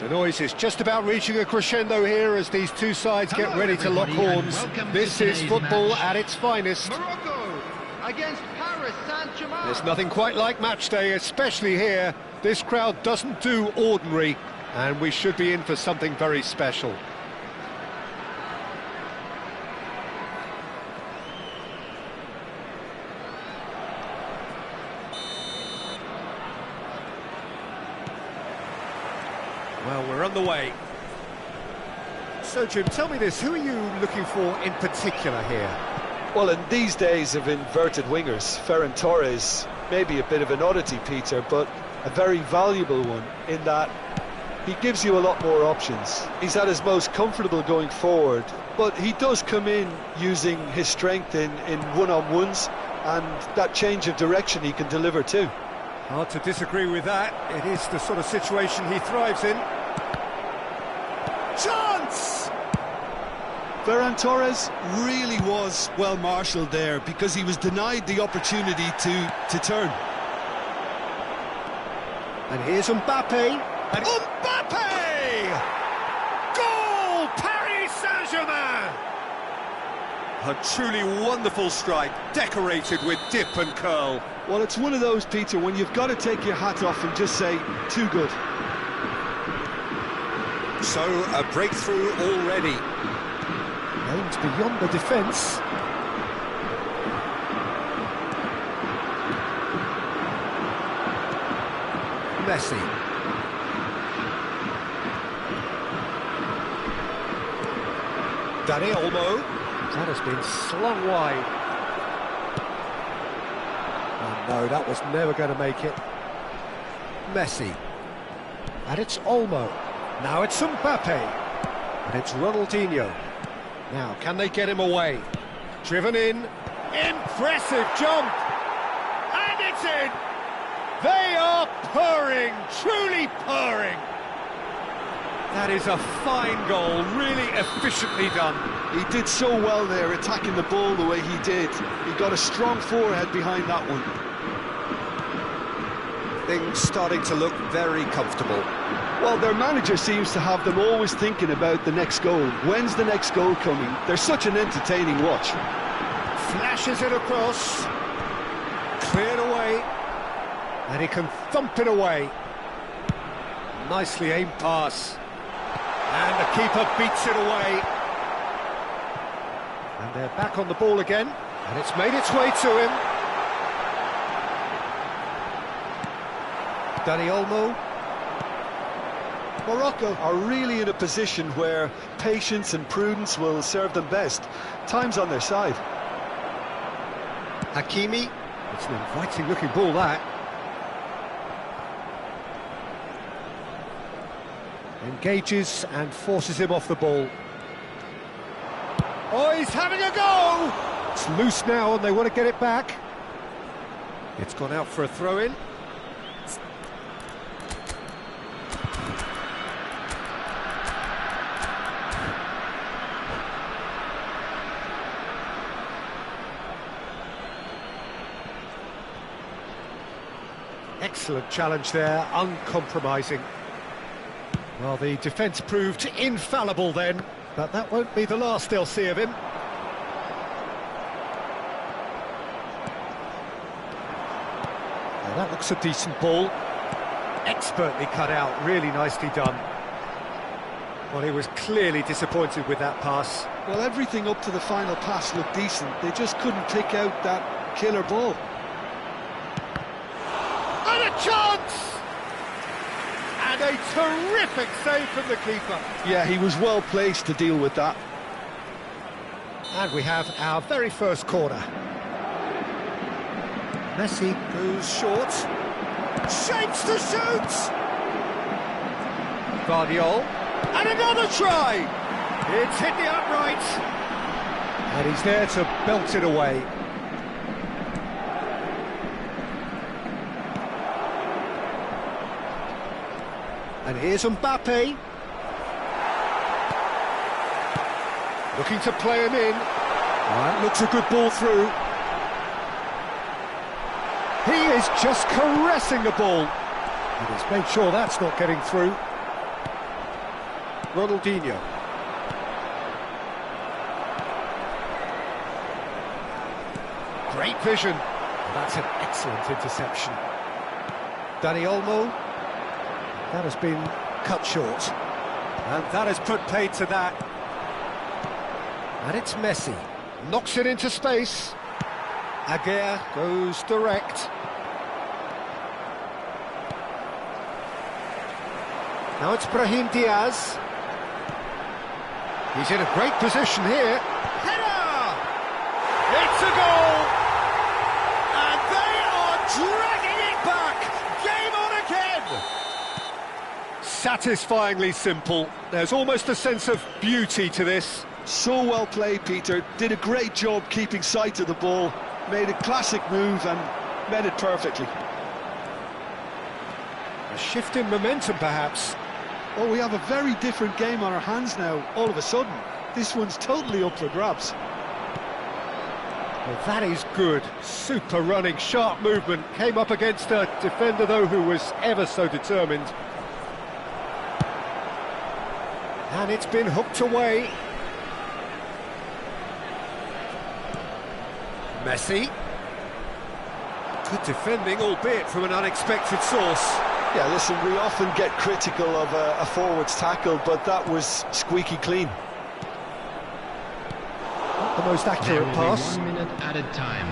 The noise is just about reaching a crescendo here as these two sides get ready to lock horns. This is football at its finest. Morocco against Paris Saint-Germain. There's nothing quite like match day, especially here. This crowd doesn't do ordinary, and we should be in for something very special. Well, we're on the way. So, Jim, tell me this, who are you looking for in particular here? Well, in these days of inverted wingers, Ferran Torres may be a bit of an oddity, Peter, but a very valuable one in that he gives you a lot more options. He's at his most comfortable going forward, but he does come in using his strength in one-on-ones, and that change of direction he can deliver too. Hard to disagree with that. It is the sort of situation he thrives in. Chance! Ferran Torres really was well marshalled there because he was denied the opportunity to turn. And here's Mbappe. And Mbappe! Goal! Paris Saint-Germain! A truly wonderful strike, decorated with dip and curl. Well, it's one of those, Peter, when you've got to take your hat off and just say, too good. So, a breakthrough already. Aimed beyond the defence. Messi. Dani Olmo. That has been slung wide. Oh no, that was never going to make it. Messi. And it's Olmo. Now it's Mbappe. And it's Ronaldinho. Now, can they get him away? Driven in. Impressive jump. And it's in. They are purring, truly purring. That is a fine goal, really efficiently done. He did so well there, attacking the ball the way he did. He got a strong forehead behind that one. Things starting to look very comfortable. Well, their manager seems to have them always thinking about the next goal. When's the next goal coming? They're such an entertaining watch. Flashes it across. Cleared away. And he can thump it away. Nicely aimed pass. And the keeper beats it away. And they're back on the ball again. And it's made its way to him. Dani Olmo. Morocco are really in a position where patience and prudence will serve them best. Time's on their side. Hakimi. It's an inviting looking ball, that. Engages and forces him off the ball. Oh, he's having a go! It's loose now and they want to get it back. It's gone out for a throw-in. Excellent challenge there, uncompromising. Well, the defence proved infallible then, but that won't be the last they'll see of him. Now that looks a decent ball. Expertly cut out, really nicely done. Well, he was clearly disappointed with that pass. Well, everything up to the final pass looked decent. They just couldn't pick out that killer ball. And a chance! And a terrific save from the keeper. Yeah, he was well placed to deal with that. And we have our very first corner. Messi goes short. Shapes to shoot! Guardiola. And another try! It's hit the upright. And he's there to belt it away. And here's Mbappe. Looking to play him in. That looks a good ball through. He is just caressing the ball. And he's made sure that's not getting through. Ronaldinho. Great vision. That's an excellent interception. Dani Olmo. That has been cut short. And that has put paid to that. And it's Messi. Knocks it into space. Aguirre goes direct. Now it's Brahim Diaz. He's in a great position here. Header! It's a goal! And they are dragging it back! Game on again! Satisfyingly simple. There's almost a sense of beauty to this. So well played, Peter. Did a great job keeping sight of the ball. Made a classic move and met it perfectly. A shift in momentum, perhaps. Oh, we have a very different game on our hands now, all of a sudden. This one's totally up for grabs. Well, that is good. Super running, sharp movement. Came up against a defender, though, who was ever so determined. And it's been hooked away. Messi. Good defending, albeit from an unexpected source. Yeah, listen, we often get critical of a forward's tackle, but that was squeaky clean. Not the most accurate pass. 1 minute added time.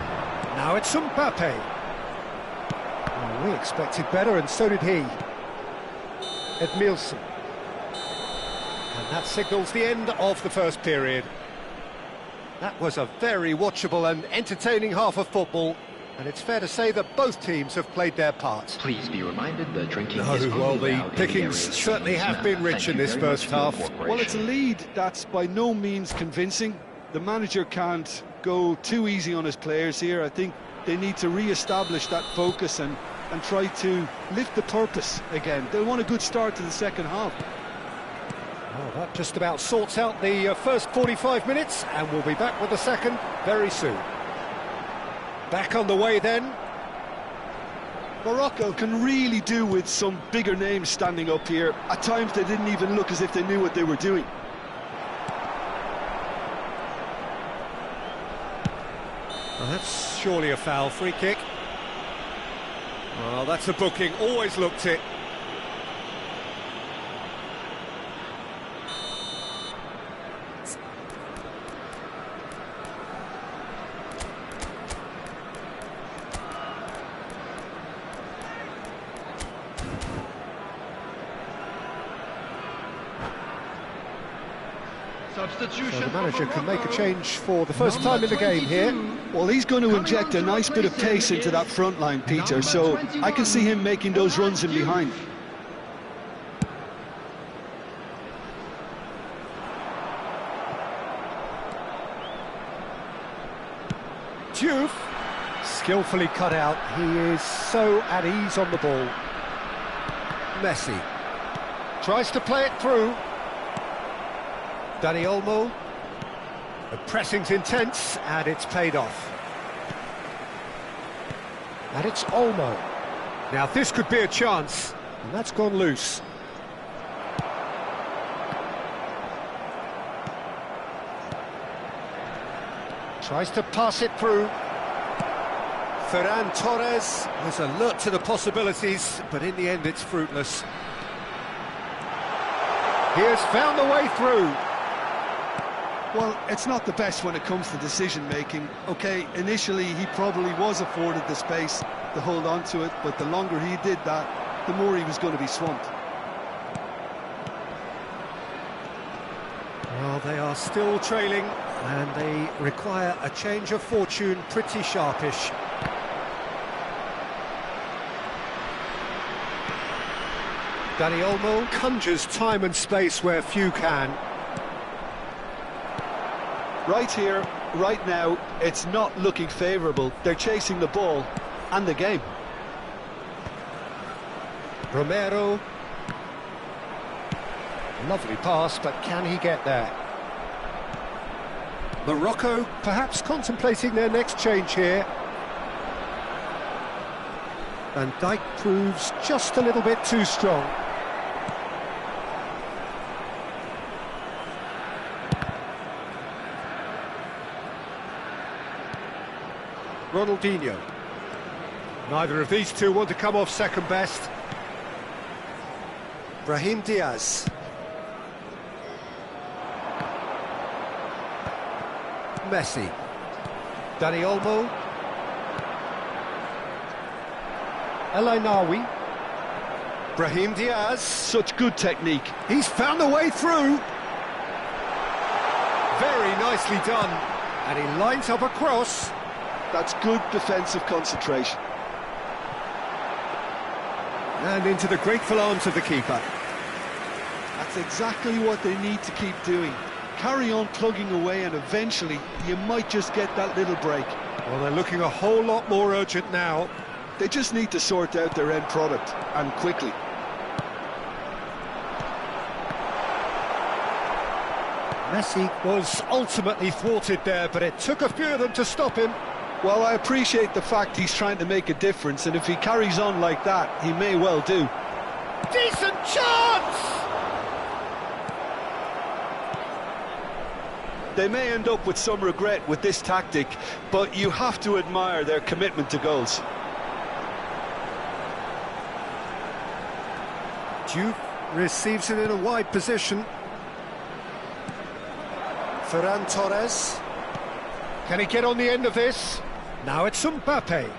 Now it's Mbappe. Oh, we expected better, and so did he. Edmilson. And that signals the end of the first period. That was a very watchable and entertaining half of football. And it's fair to say that both teams have played their part. Please be reminded that drinking is No, well, only the allowed in pickings areas certainly shown have now. been rich Thank in you this very first much for your half. cooperation. Well, it's a lead that's by no means convincing. The manager can't go too easy on his players here. I think they need to re-establish that focus and try to lift the purpose again. They'll want a good start to the second half. Well, that just about sorts out the first 45 minutes, and we'll be back with the second very soon. Back on the way then. Morocco can really do with some bigger names standing up here. At times they didn't even look as if they knew what they were doing. Well, that's surely a foul. Free kick. Well, that's a booking. Always looked it. Substitution. So the manager can make a change for the first time in the game here. Well, he's going to inject a nice bit of pace into that front line, Peter, so I can see him making those runs in behind. Diouf, skillfully cut out. He is so at ease on the ball. Messi tries to play it through. Dani Olmo. The pressing's intense, and it's paid off. And it's Olmo. Now this could be a chance, and that's gone loose. Tries to pass it through. Ferran Torres was alert to the possibilities, but in the end it's fruitless. He has found the way through. Well, it's not the best when it comes to decision-making. OK, initially he probably was afforded the space to hold on to it, but the longer he did that, the more he was going to be swamped. Well, they are still trailing, and they require a change of fortune, pretty sharpish. Dani Olmo conjures time and space where few can. Right here, right now, it's not looking favourable. They're chasing the ball and the game. Romero. Lovely pass, but can he get there? Morocco perhaps contemplating their next change here. Van Dijk proves just a little bit too strong. Ronaldinho. Neither of these two want to come off second best. Brahim Diaz. Messi. Dani Olmo. El Ainaoui. Brahim Diaz. Such good technique. He's found a way through. Very nicely done. And he lines up a cross. That's good defensive concentration. And into the grateful arms of the keeper. That's exactly what they need to keep doing. Carry on plugging away and eventually you might just get that little break. Well, they're looking a whole lot more urgent now. They just need to sort out their end product, and quickly. Messi was ultimately thwarted there, but it took a few of them to stop him. Well, I appreciate the fact he's trying to make a difference, and if he carries on like that, he may well do. Decent chance! They may end up with some regret with this tactic, but you have to admire their commitment to goals. Duke receives it in a wide position. Ferran Torres. Can he get on the end of this? Now it's Mbappe.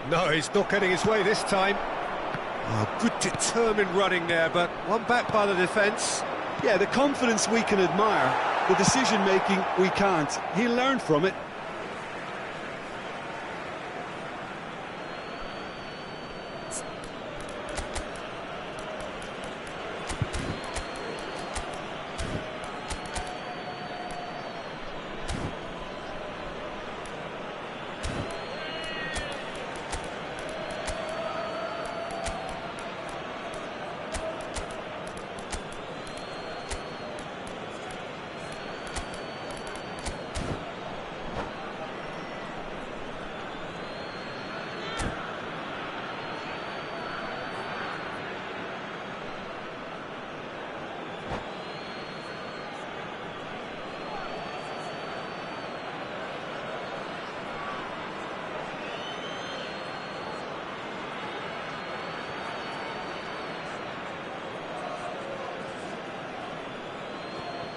No, he's not getting his way this time. Oh, good determined running there, but one back by the defence. Yeah, the confidence we can admire, the decision-making we can't. He'll learn from it.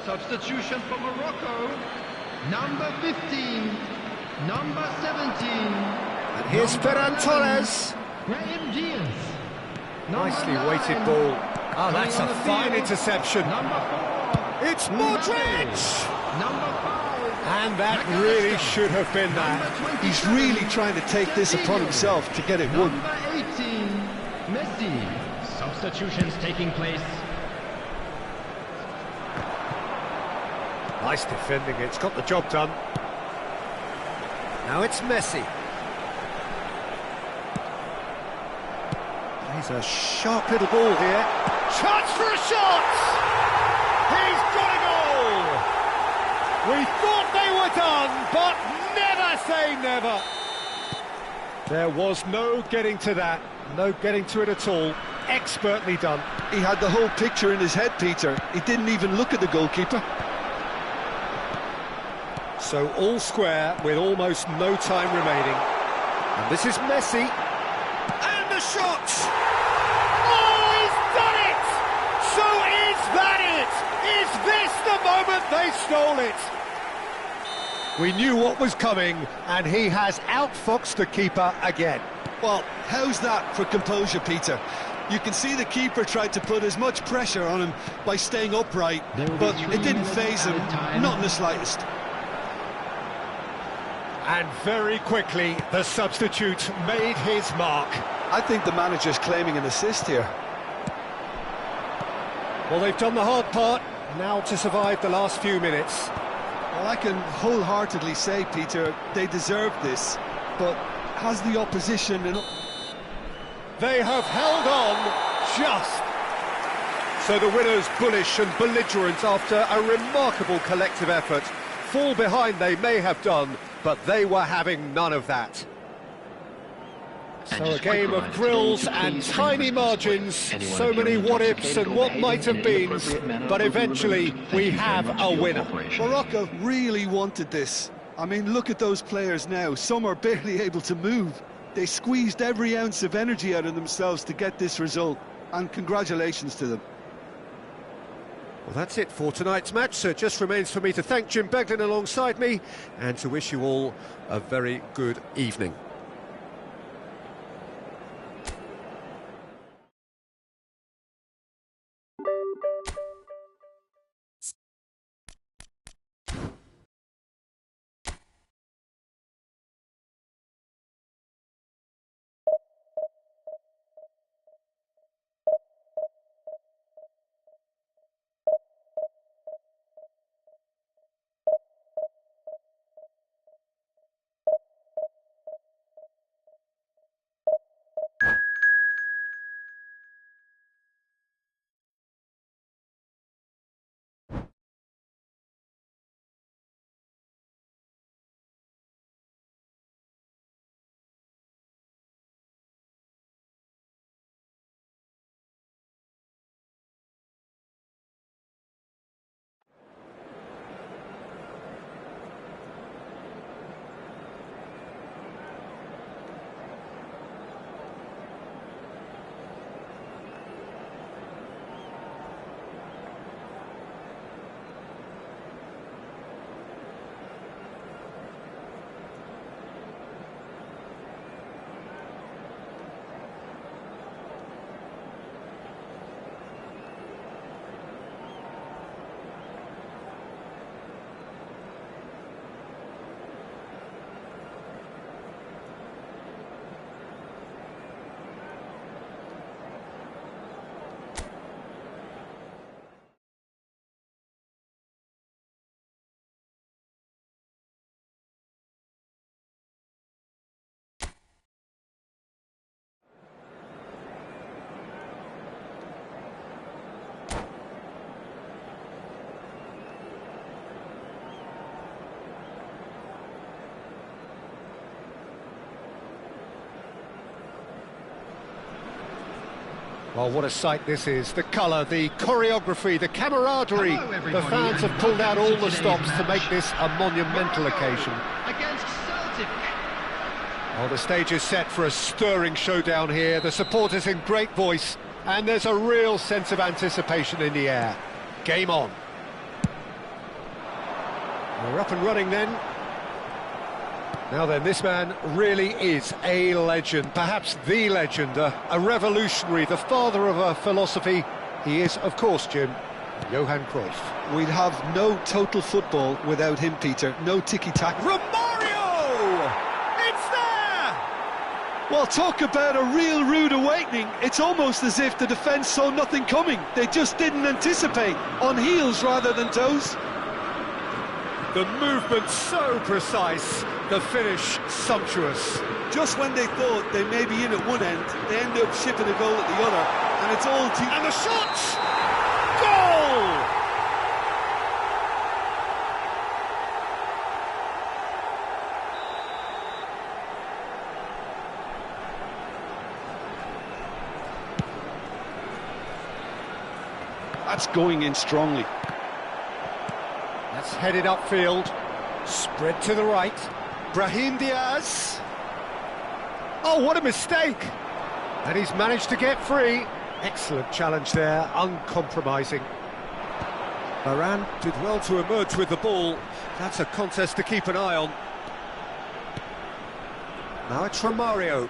Substitution for Morocco. Number 15. Number 17. And here's Ferran Torres. Brahim Diaz. Nicely weighted ball. Oh, that's a fine interception. Number 4. It's Modric! Number 5. And that really should have been that. He's really trying to take this upon himself to get it won. Number 18. Messi. Substitutions taking place. Nice defending, it's got the job done. Now it's Messi. He's a sharp little ball here. Chance for a shot! He's got a goal! We thought they were done, but never say never. There was no getting to that, no getting to it at all. Expertly done. He had the whole picture in his head, Peter. He didn't even look at the goalkeeper. So all square with almost no time remaining. And this is Messi. And the shot! Oh, he's done it! So is that it? Is this the moment they stole it? We knew what was coming, and he has outfoxed the keeper again. Well, how's that for composure, Peter? You can see the keeper tried to put as much pressure on him by staying upright, but it didn't faze him, not in the slightest. And very quickly, the substitute made his mark. I think the manager's claiming an assist here. Well, they've done the hard part, now to survive the last few minutes. Well, I can wholeheartedly say, Peter, they deserve this, but has the opposition... They have held on, just. So the winners, bullish and belligerent after a remarkable collective effort. Fall behind they may have done, but they were having none of that. So a game of thrills and tiny margins, so many what-ifs and what might have beens, but eventually we have a winner. Morocco really wanted this. I mean, look at those players now. Some are barely able to move. They squeezed every ounce of energy out of themselves to get this result, and congratulations to them. Well, that's it for tonight's match, so it just remains for me to thank Jim Beglin alongside me and to wish you all a very good evening. Well, what a sight this is. The colour, the choreography, the camaraderie. Hello, The everybody, fans and have pulled out welcome all to the today's stops to make match. this a monumental occasion. Against Celtic. Well, the stage is set for a stirring showdown here. The supporters in great voice, and there's a real sense of anticipation in the air. Game on. We're up and running then. Now then, this man really is a legend, perhaps the legend, a revolutionary, the father of a philosophy. He is, of course, Jim, Johan Cruyff. We'd have no total football without him, Peter. No tiki-taka. Romario! It's there! Well, talk about a real rude awakening. It's almost as if the defence saw nothing coming. They just didn't anticipate. On heels rather than toes. The movement so precise, the finish sumptuous. Just when they thought they may be in at one end, they end up shipping a goal at the other, and it's all too... And the shot! Goal! That's going in strongly. That's headed upfield. Spread to the right. Brahim Diaz. Oh, what a mistake! And he's managed to get free. Excellent challenge there, uncompromising. Varane did well to emerge with the ball. That's a contest to keep an eye on. Now it's Romario.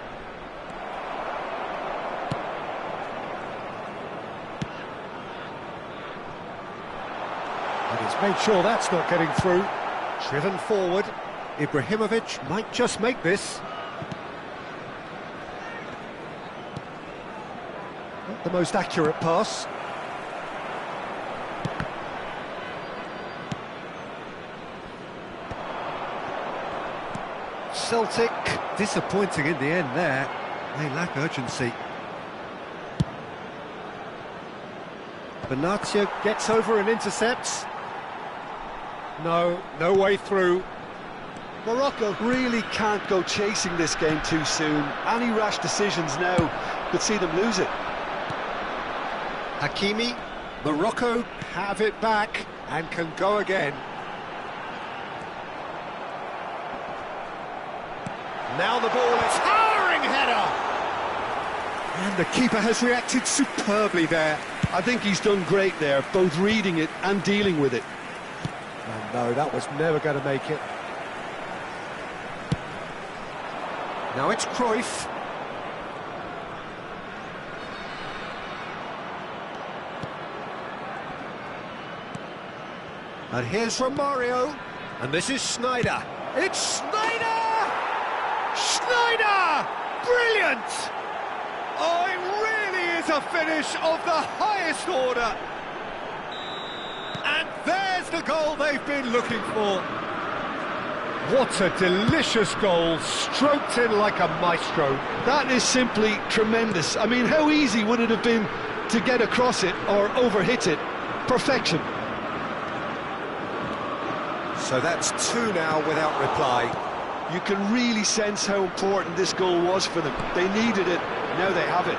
And he's made sure that's not getting through. Driven forward. Ibrahimovic might just make this. Not the most accurate pass. Celtic disappointing in the end there. They lack urgency. Benatia gets over and intercepts. No way through. Morocco really can't go chasing this game too soon. Any rash decisions now could see them lose it. Hakimi, Morocco have it back and can go again. Now the ball is towering header! And the keeper has reacted superbly there. I think he's done great there, both reading it and dealing with it. And no, that was never going to make it. Now it's Cruyff. And here's Romario. And this is Schneider. It's Schneider! Schneider! Brilliant! Oh, it really is a finish of the highest order. And there's the goal they've been looking for. What a delicious goal, stroked in like a maestro. That is simply tremendous. I mean, how easy would it have been to get across it or overhit it? Perfection. So that's two now without reply. You can really sense how important this goal was for them. They needed it, now they have it.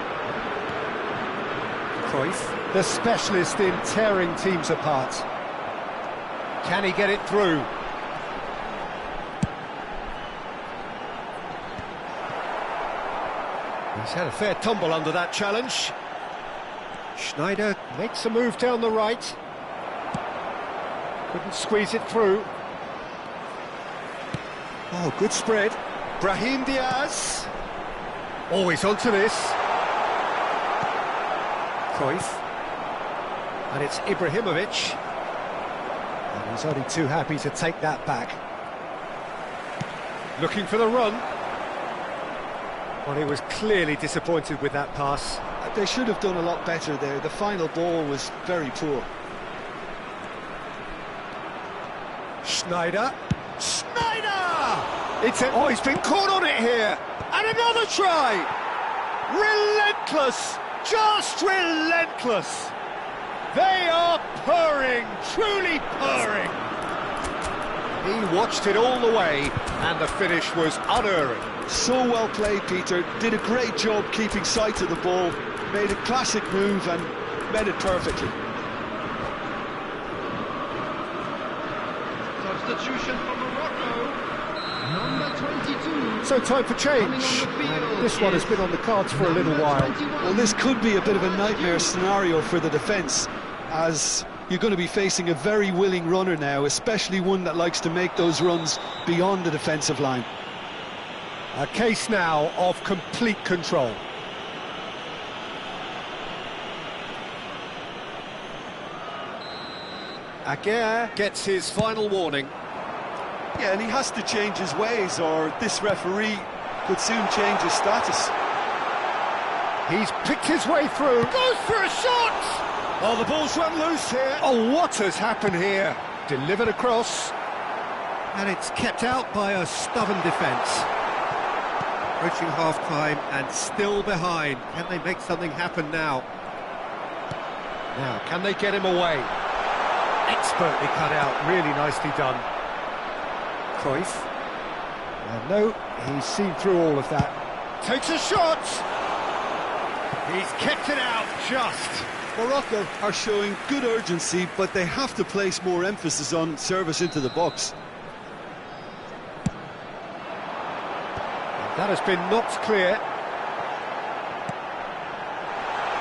Cruyff, the specialist in tearing teams apart. Can he get it through? He's had a fair tumble under that challenge. Schneider makes a move down the right. Couldn't squeeze it through. Oh, good spread. Brahim Diaz. Always onto this. Cruyff. And it's Ibrahimovic. And he's only too happy to take that back. Looking for the run. Well, he was clearly disappointed with that pass. They should have done a lot better there. The final ball was very poor. Schneider. Schneider! Oh, he's been caught on it here. And another try. Relentless. Just relentless. They are purring, truly purring. He watched it all the way, and the finish was unerring. So well played, Peter. Did a great job keeping sight of the ball. Made a classic move and met it perfectly. Substitution for Morocco. Number 22. So time for change. And this one has been on the cards for a little while. Well, this could be a bit of a nightmare scenario for the defence, as you're going to be facing a very willing runner now, especially one that likes to make those runs beyond the defensive line. A case now of complete control. Aguirre gets his final warning. Yeah, and he has to change his ways, or this referee could soon change his status. He's picked his way through. Goes for a shot! Oh, the ball's run loose here. Oh, what has happened here? Delivered across. And it's kept out by a stubborn defence. Approaching half-time and still behind. Can they make something happen now? Now, can they get him away? Expertly cut out, really nicely done. Cruyff. No, he's seen through all of that. Takes a shot! He's kept it out, just. Morocco are showing good urgency, but they have to place more emphasis on service into the box. That has been knocked clear.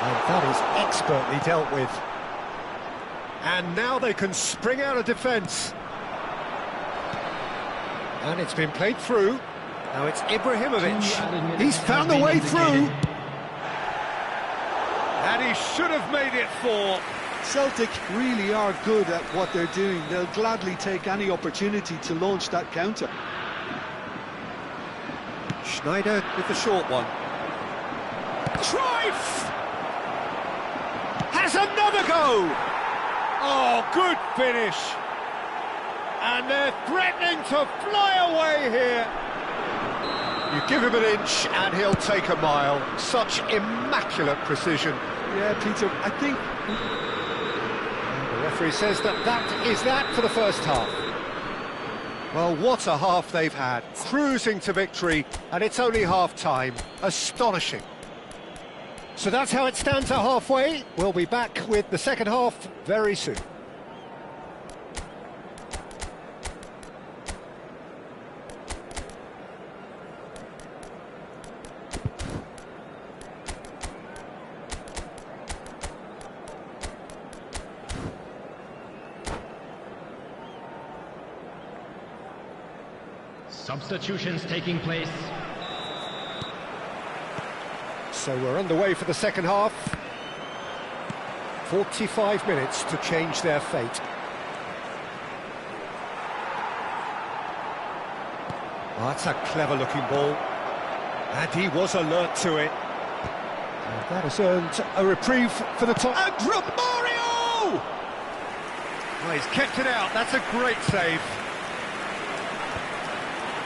And that is expertly dealt with. And now they can spring out of defence. And it's been played through. Now it's Ibrahimovic. He's found a way through. And he should have made it 4. Celtic really are good at what they're doing. They'll gladly take any opportunity to launch that counter. Schneider with the short one. Cruyff! Has another go! Oh, good finish! And they're threatening to fly away here. You give him an inch and he'll take a mile. Such immaculate precision. Yeah, Peter, I think... And the referee says that is that for the first half. Well, what a half they've had. Cruising to victory, and it's only half-time. Astonishing. So that's how it stands at halfway. We'll be back with the second half very soon. Substitutions taking place. So we're underway for the second half. 45 minutes to change their fate. Oh, that's a clever-looking ball. And he was alert to it. And that has earned a reprieve for the top. And Romario! Oh, he's kept it out. That's a great save.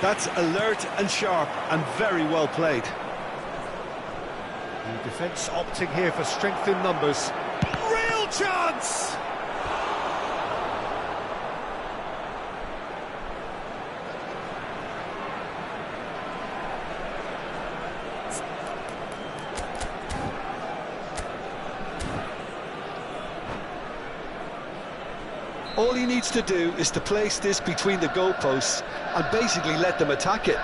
That's alert and sharp and very well played. The defence opting here for strength in numbers. Real chance! All he needs to do is to place this between the goalposts and basically let them attack it.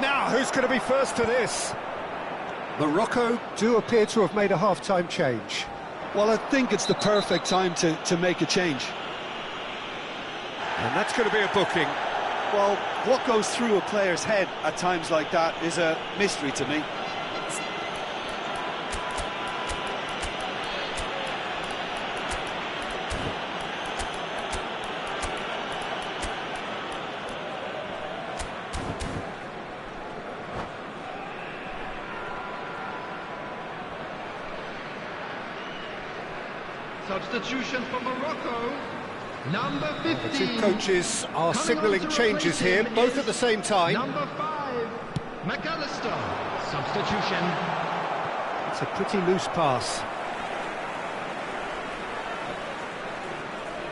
Now, who's going to be first to this? Morocco do appear to have made a half-time change. Well, I think it's the perfect time to make a change. And that's going to be a booking. Well, what goes through a player's head at times like that is a mystery to me. Substitution for Morocco. Number 15. The two coaches are signalling changes here, both at the same time. Number 5, McAllister. Substitution. It's a pretty loose pass.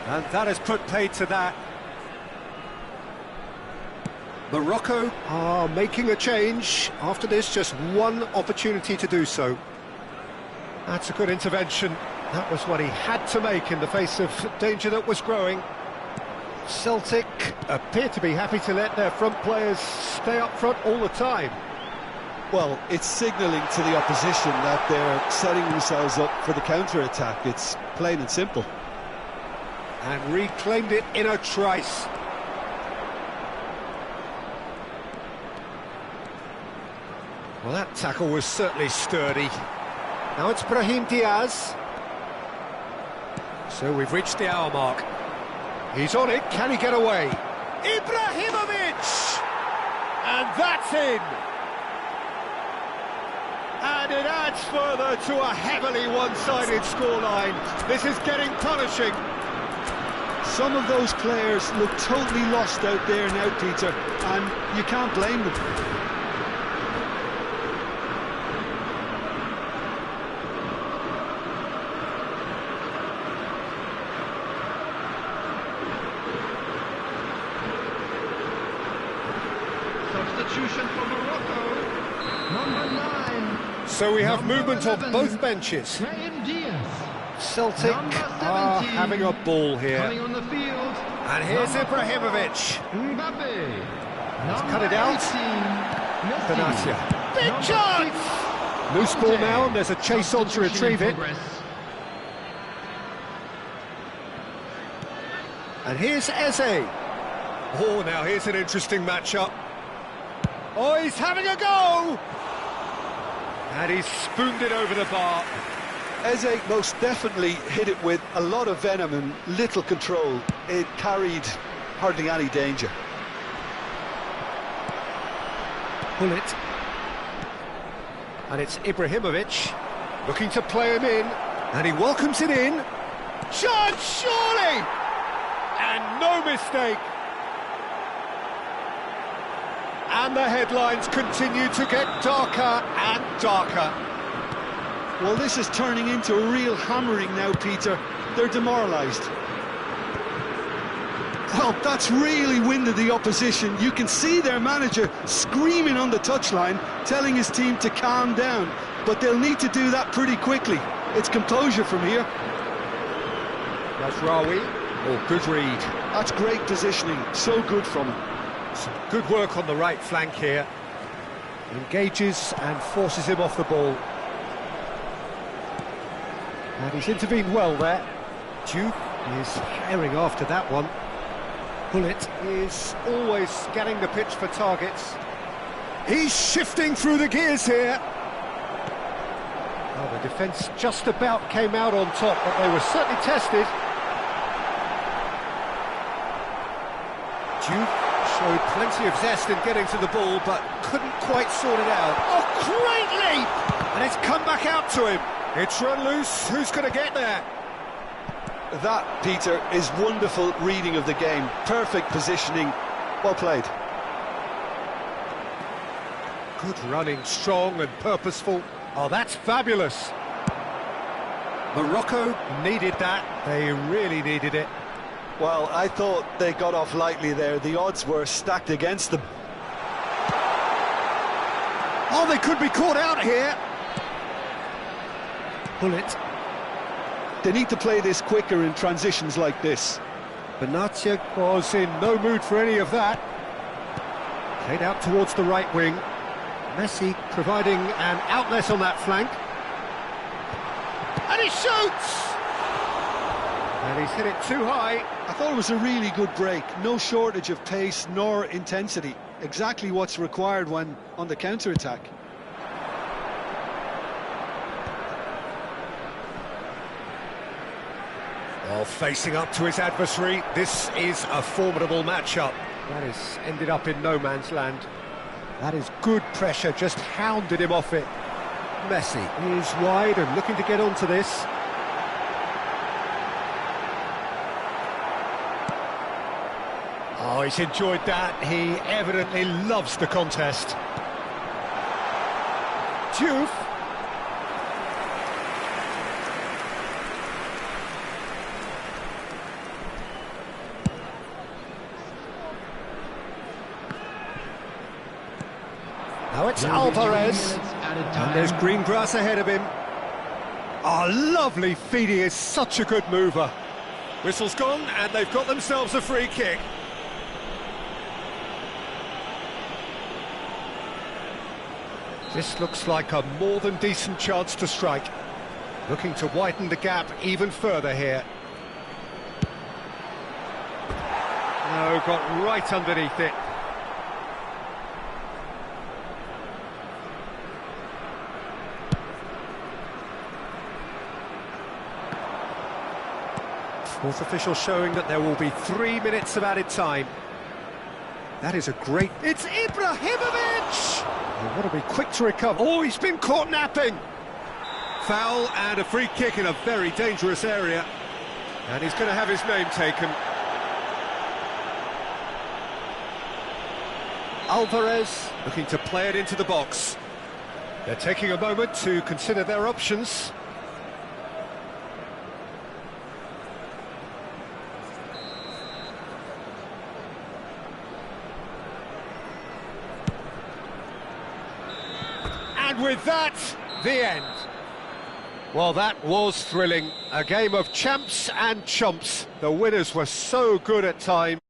And that has put paid to that. Morocco are making a change. After this, just one opportunity to do so. That's a good intervention. That was what he had to make in the face of danger that was growing. Celtic appear to be happy to let their front players stay up front all the time. Well, it's signalling to the opposition that they're setting themselves up for the counter-attack. It's plain and simple. And reclaimed it in a trice. Well, that tackle was certainly sturdy. Now it's Brahim Diaz. So we've reached the hour mark. He's on it, can he get away? Ibrahimovic! And that's in! And it adds further to a heavily one-sided scoreline. This is getting punishing. Some of those players look totally lost out there now, Peter, and you can't blame them. Substitution for Morocco. Number 9. So we have Number movement 11, on both benches. Brahim Diaz. Celtic Number 17, are having a ball here. Coming on the field. And here's Number Ibrahimovic. 4, Mbappe. cut it out. 18, Messi. Benatia. Big Number chance! 6, Loose ball Conte. now, and there's a chase on to Substitution in retrieve it. progress. And here's Eze. Oh, now here's an interesting matchup. Oh, he's having a go! And he's spooned it over the bar. Eze most definitely hit it with a lot of venom and little control. It carried hardly any danger. Pull it. And it's Ibrahimovic looking to play him in. And he welcomes it in. Chance, surely! And no mistake. And the headlines continue to get darker and darker. Well, this is turning into a real hammering now, Peter. They're demoralised. Well, that's really winded the opposition. You can see their manager screaming on the touchline, telling his team to calm down. But they'll need to do that pretty quickly. It's composure from here. That's Rawi. Oh, good read. That's great positioning. So good from him. Some good work on the right flank here. Engages and forces him off the ball. And he's intervened well there. Duke is herring after that one. Bullet is always scanning the pitch for targets. He's shifting through the gears here. Oh, the defence just about came out on top, but they were certainly tested. Duke showed plenty of zest in getting to the ball, but couldn't quite sort it out. Oh, great leap! And it's come back out to him. It's run loose. Who's going to get there? That, Peter, is wonderful reading of the game. Perfect positioning. Well played. Good running, strong and purposeful. Oh, that's fabulous. Morocco needed that. They really needed it. Well, I thought they got off lightly there. The odds were stacked against them. Oh, they could be caught out here. Bullet. They need to play this quicker in transitions like this. Benatia was in no mood for any of that. Played out towards the right wing. Messi providing an outlet on that flank. And he shoots! And he's hit it too high. I thought it was a really good break. No shortage of pace nor intensity. Exactly what's required when on the counter-attack. Well, facing up to his adversary, this is a formidable matchup. That has ended up in no man's land. That is good pressure, just hounded him off it. Messi is wide and looking to get onto this. Oh, he's enjoyed that. He evidently loves the contest. Diouf. Now it's Alvarez, and there's green grass ahead of him. Oh, lovely feed, he is such a good mover. Whistle's gone, and they've got themselves a free kick. This looks like a more than decent chance to strike. Looking to widen the gap even further here. No, got right underneath it. Fourth official showing that there will be 3 minutes of added time. That is a great... It's Ibrahimovic! Oh, what to be quick to recover. Oh, he's been caught napping! Foul and a free kick in a very dangerous area. And he's going to have his name taken. Alvarez looking to play it into the box. They're taking a moment to consider their options. And with that, the end. Well, that was thrilling. A game of champs and chumps. The winners were so good at times.